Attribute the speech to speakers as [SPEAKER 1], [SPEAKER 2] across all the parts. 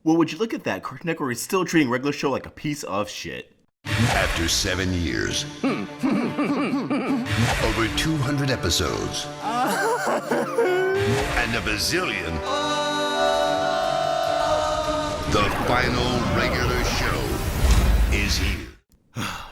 [SPEAKER 1] Well, would you look at that? Cartoon Network is still treating regular show like a piece of shit.
[SPEAKER 2] After 7 years, over 200 episodes, and a bazillion, the final regular show is here.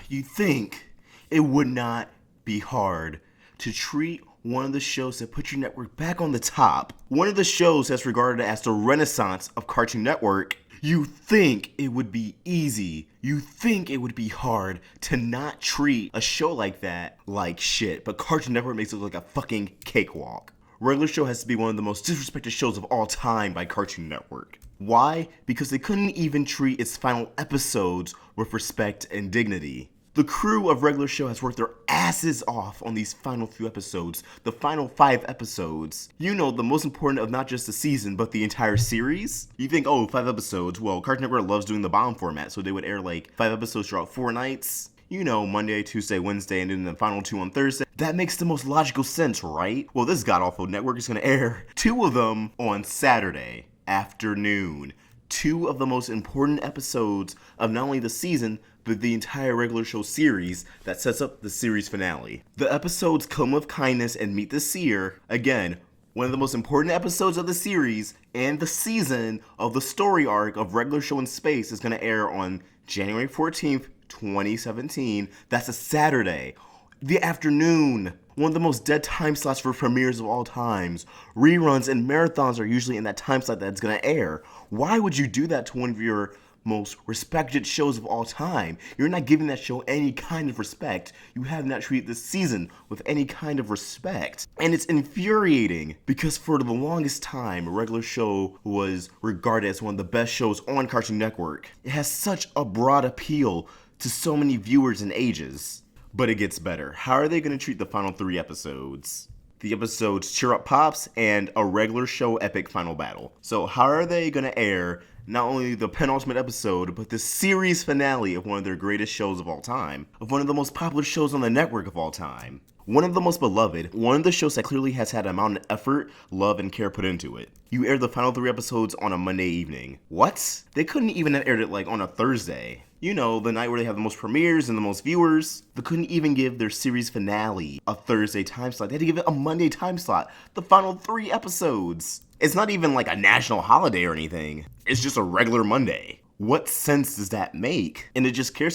[SPEAKER 1] You'd think it would not be hard to treat one of the shows that put your network back on the top, one of the shows that's regarded as the renaissance of Cartoon Network. You think it would be easy, you think it would be hard to not treat a show like that like shit, but Cartoon Network makes it look like a fucking cakewalk. Regular Show has to be one of the most disrespected shows of all time by Cartoon Network. Why? Because they couldn't even treat its final episodes with respect and dignity. The crew of Regular Show has worked their asses off on these final few episodes, the final 5 episodes. You know, the most important of not just the season, but the entire series. You think, oh, 5 episodes, well, Cartoon Network loves doing the bomb format, so they would air like 5 episodes throughout 4 nights. You know, Monday, Tuesday, Wednesday, and then the final 2 on Thursday. That makes the most logical sense, right? Well, this god-awful network is gonna air 2 of them on Saturday afternoon. 2 of the most important episodes of not only the season, but the entire Regular Show series that sets up the series finale. The episodes Come With Kindness and Meet the Seer, again, one of the most important episodes of the series and the season of the story arc of Regular Show in Space is going to air on January 14th, 2017. That's a Saturday. The afternoon. One of the most dead time slots for premieres of all times. Reruns and marathons are usually in that time slot that's going to air. Why would you do that to one of your most respected shows of all time? You're not giving that show any kind of respect. You have not treated this season with any kind of respect. And it's infuriating because for the longest time, a Regular Show was regarded as one of the best shows on Cartoon Network. It has such a broad appeal to so many viewers and ages. But it gets better. How are they going to treat the final 3 episodes? The episodes Cheer Up Pops and a Regular Show epic final battle. So how are they going to air not only the penultimate episode, but the series finale of one of their greatest shows of all time, of one of the most popular shows on the network of all time, one of the most beloved, one of the shows that clearly has had an amount of effort, love, and care put into it. You aired the final 3 episodes on a Monday evening. What? They couldn't even have aired it like on a Thursday. You know, the night where they have the most premieres and the most viewers. They couldn't even give their series finale a Thursday time slot. They had to give it a Monday time slot. The final 3 episodes. It's not even like a national holiday or anything. It's just a regular Monday. What sense does that make? And it just shows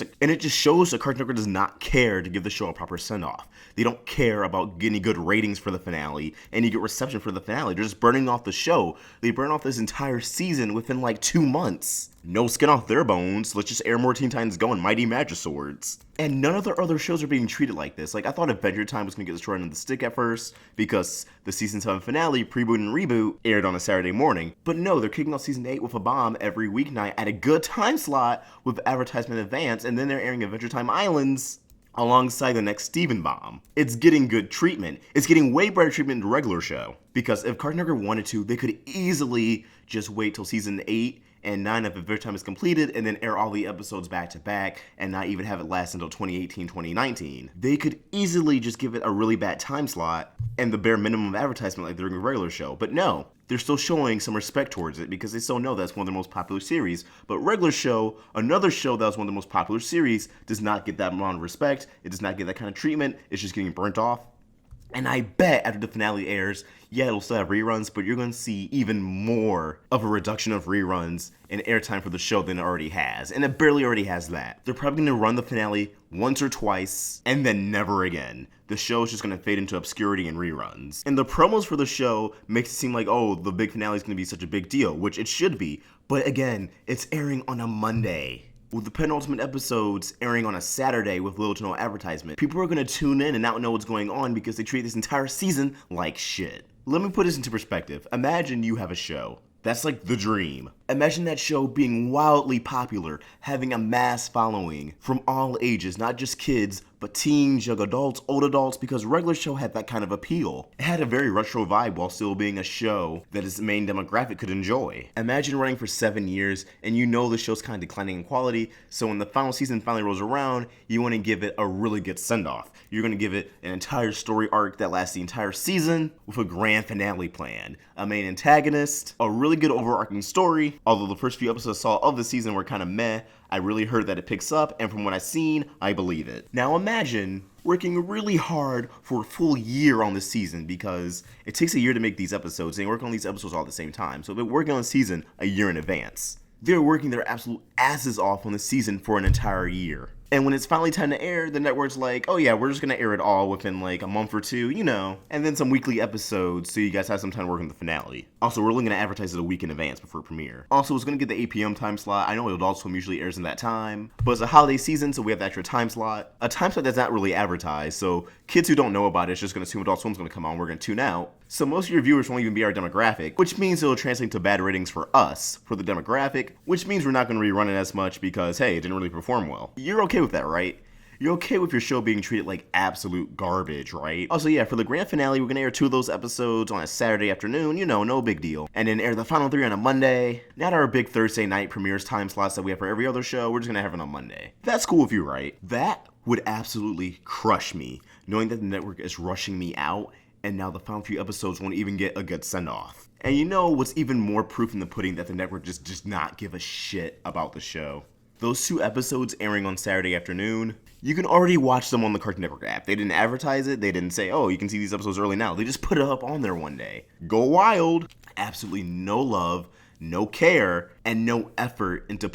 [SPEAKER 1] that Cartoon Network does not care to give the show a proper send-off. They don't care about getting good ratings for the finale, any good reception for the finale. They're just burning off the show. They burn off this entire season within like 2 months. No skin off their bones. Let's just air more Teen Titans Go and Mighty Magiswords. And none of their other shows are being treated like this. Like, I thought Adventure Time was going to get destroyed on the stick at first because the season 7 finale, Preboot and Reboot, aired on a Saturday morning. But no, they're kicking off season 8 with a bomb every weeknight at a good time slot with advertisement advance, and then they're airing Adventure Time Islands alongside the next Steven bomb. It's getting good treatment. It's getting way better treatment than the Regular Show. Because if Cartoon Network wanted to, they could easily just wait till season 8 and 9 of Adventure Time is completed and then air all the episodes back to back and not even have it last until 2018, 2019. They could easily just give it a really bad time slot and the bare minimum of advertisement like they're doing a Regular Show. But no, they're still showing some respect towards it because they still know that's one of their most popular series. But Regular Show, another show that was one of the most popular series, does not get that amount of respect. It does not get that kind of treatment. It's just getting burnt off. And I bet after the finale airs, yeah, it'll still have reruns, but you're going to see even more of a reduction of reruns and airtime for the show than it already has. And it barely already has that. They're probably going to run the finale once or twice, and then never again. The show is just going to fade into obscurity and reruns. And the promos for the show makes it seem like, oh, the big finale is going to be such a big deal, which it should be. But again, it's airing on a Monday. With the penultimate episodes airing on a Saturday with little to no advertisement, people are going to tune in and not know what's going on because they treat this entire season like shit. Let me put this into perspective. Imagine you have a show. That's like the dream. Imagine that show being wildly popular, having a mass following from all ages, not just kids, but but teens, young adults, old adults, because regular show had that kind of appeal. It had a very retro vibe while still being a show that its main demographic could enjoy. Imagine running for 7 years and you know the show's kind of declining in quality, so when the final season finally rolls around, you want to give it a really good send-off. You're going to give it an entire story arc that lasts the entire season with a grand finale planned, a main antagonist, a really good overarching story. Although the first few episodes I saw of the season were kind of meh, I really heard that it picks up, and from what I've seen, I believe it. Now imagine working really hard for a full year on this season, because it takes a year to make these episodes, and they work on these episodes all at the same time. So they're working on the season a year in advance. They're working their absolute asses off on the season for an entire year. And when it's finally time to air, the network's like, oh yeah, we're just gonna air it all within like a month or two, and then some weekly episodes so you guys have some time to work on the finale. Also, we're only gonna advertise it a week in advance before premiere. Also, it's gonna get the 8 p.m. time slot. I know Adult Swim usually airs in that time, but it's a holiday season, so we have the extra time slot. A time slot that's not really advertised, so kids who don't know about it's just gonna assume Adult Swim's gonna come on, we're gonna tune out. So most of your viewers won't even be our demographic, which means it'll translate to bad ratings for us, for the demographic, which means we're not gonna be running as much because, hey, it didn't really perform well. You're okay with that, right? You're okay with your show being treated like absolute garbage, right? Also, yeah, for the grand finale, we're gonna air 2 of those episodes on a Saturday afternoon, no big deal. And then air the final 3 on a Monday. Not our big Thursday night premieres time slots that we have for every other show, we're just gonna have it on Monday. That's cool with you, right? That would absolutely crush me, knowing that the network is rushing me out, and now the final few episodes won't even get a good send-off. And you know what's even more proof in the pudding that the network just does not give a shit about the show? Those 2 episodes airing on Saturday afternoon, you can already watch them on the Cartoon Network app. They didn't advertise it. They didn't say, oh, you can see these episodes early now. They just put it up on there one day. Go wild. Absolutely no love, no care, and no effort into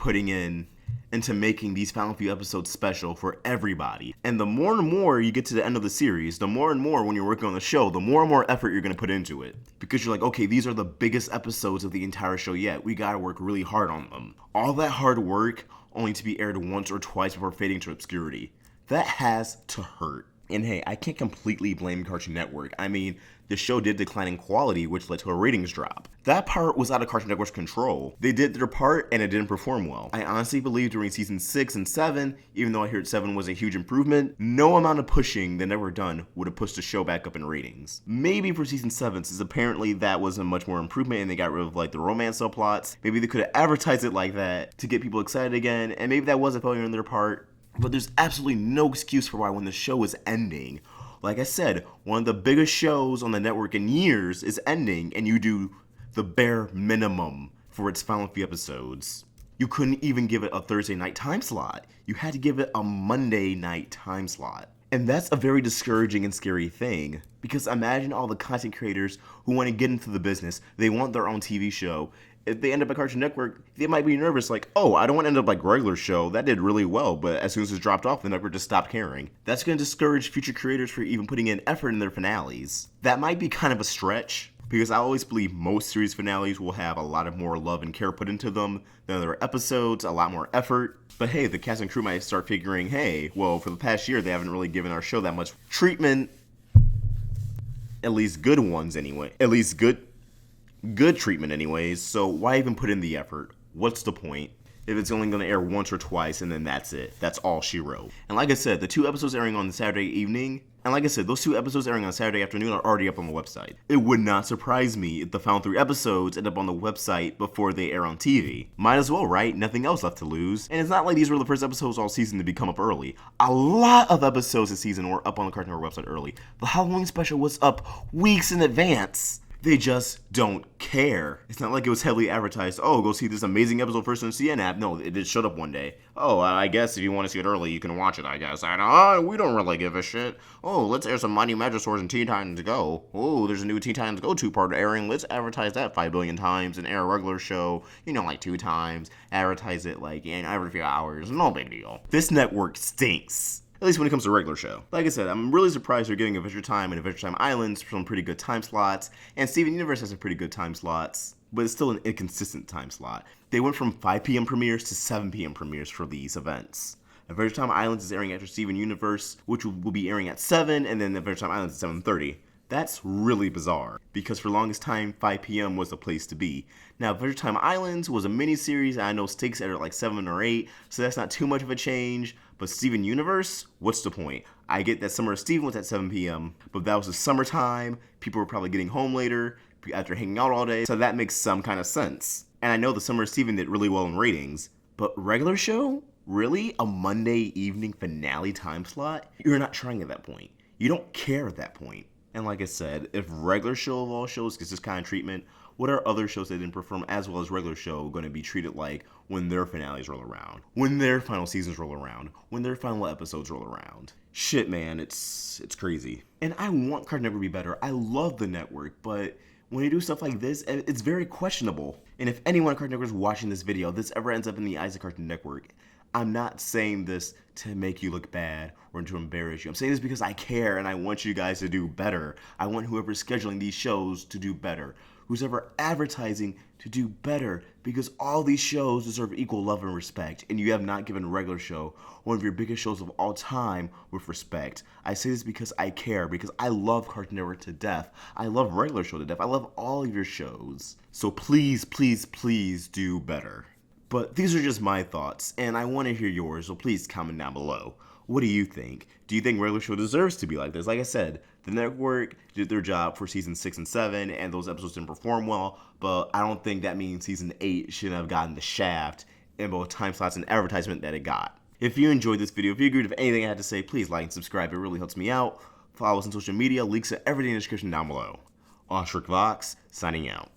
[SPEAKER 1] making these final few episodes special for everybody. And the more and more you get to the end of the series, the more and more when you're working on the show, the more and more effort you're gonna put into it. Because you're like, okay, these are the biggest episodes of the entire show yet. We gotta work really hard on them. All that hard work only to be aired once or twice before fading to obscurity. That has to hurt. And hey, I can't completely blame Cartoon Network. I mean, the show did decline in quality, which led to a ratings drop. That part was out of Cartoon Network's control. They did their part, and it didn't perform well. I honestly believe during season 6 and 7, even though I heard 7 was a huge improvement, no amount of pushing the network done would have pushed the show back up in ratings. Maybe for season 7, since apparently that was a much more improvement and they got rid of like the romance subplots, maybe they could have advertised it like that to get people excited again, and maybe that was a failure on their part. But there's absolutely no excuse for why when the show is ending. Like I said, one of the biggest shows on the network in years is ending, and you do the bare minimum for its final few episodes. You couldn't even give it a Thursday night time slot. You had to give it a Monday night time slot. And that's a very discouraging and scary thing, because imagine all the content creators who want to get into the business. They want their own TV show. If they end up at Cartoon Network, they might be nervous, like, oh, I don't want to end up like regular show. That did really well, but as soon as it's dropped off, the network just stopped caring. That's going to discourage future creators from even putting in effort in their finales. That might be kind of a stretch, because I always believe most series finales will have a lot of more love and care put into them than other episodes, a lot more effort. But hey, the cast and crew might start figuring, hey, well, for the past year, they haven't really given our show that much treatment. At least good ones anyway. At least good treatment anyways, so why even put in the effort? What's the point if it's only going to air once or twice and then that's it? That's all she wrote. And like I said, the 2 episodes airing on Saturday evening, and like I said, those 2 episodes airing on Saturday afternoon are already up on the website. It would not surprise me if the final 3 episodes end up on the website before they air on TV. Might as well, right? Nothing else left to lose. And it's not like these were the first episodes all season to become up early. A lot of episodes this season were up on the Cartoon Network website early. The Halloween special was up weeks in advance. They just don't care. It's not like it was heavily advertised. Oh, go see this amazing episode first on the CN app. No, it just showed up one day. Oh, I guess if you want to see it early, you can watch it, I guess. And we don't really give a shit. Oh, let's air some Mighty Magiswords and Teen Titans Go. Oh, there's a new Teen Titans Go 2-part airing. Let's advertise that 5 billion times and air a regular show, like 2 times. Advertise it like every few hours. No big deal. This network stinks. At least when it comes to regular show. Like I said, I'm really surprised they're getting Adventure Time and Adventure Time Islands some pretty good time slots, and Steven Universe has some pretty good time slots, but it's still an inconsistent time slot. They went from 5 p.m. premieres to 7 p.m. premieres for these events. Adventure Time Islands is airing after Steven Universe, which will be airing at 7, and then Adventure Time Islands at 7:30. That's really bizarre, because for the longest time, 5 p.m. was the place to be. Now, Adventure Time Islands was a miniseries, and I know stakes are like 7 or 8, so that's not too much of a change. But Steven Universe, what's the point? I get that Summer of Steven was at 7 p.m., but that was the summertime, people were probably getting home later, after hanging out all day, so that makes some kind of sense. And I know the Summer of Steven did really well in ratings, but regular show? Really? A Monday evening finale time slot? You're not trying at that point. You don't care at that point. And like I said, if regular show of all shows gets this kind of treatment, what are other shows that didn't perform as well as regular show going to be treated like when their finales roll around? When their final seasons roll around? When their final episodes roll around? Shit, man, it's crazy. And I want Cartoon Network to be better. I love the network, but when you do stuff like this, it's very questionable. And if anyone at Cartoon Network is watching this video, this ever ends up in the eyes of Cartoon Network, I'm not saying this to make you look bad or to embarrass you. I'm saying this because I care and I want you guys to do better. I want whoever's scheduling these shows to do better. Who's ever advertising to do better, because all these shows deserve equal love and respect, and you have not given Regular Show, one of your biggest shows of all time, with respect. I say this because I care, because I love Cartoon Network to death. I love Regular Show to death. I love all of your shows. So please, please, please do better. But these are just my thoughts, and I want to hear yours, so please comment down below. What do you think? Do you think Regular Show deserves to be like this? Like I said, the network did their job for season 6 and 7, and those episodes didn't perform well, but I don't think that means season 8 shouldn't have gotten the shaft in both time slots and advertisement that it got. If you enjoyed this video, if you agreed with anything I had to say, please like and subscribe. It really helps me out. Follow us on social media, links to everything in the description down below. Oshric Vox, signing out.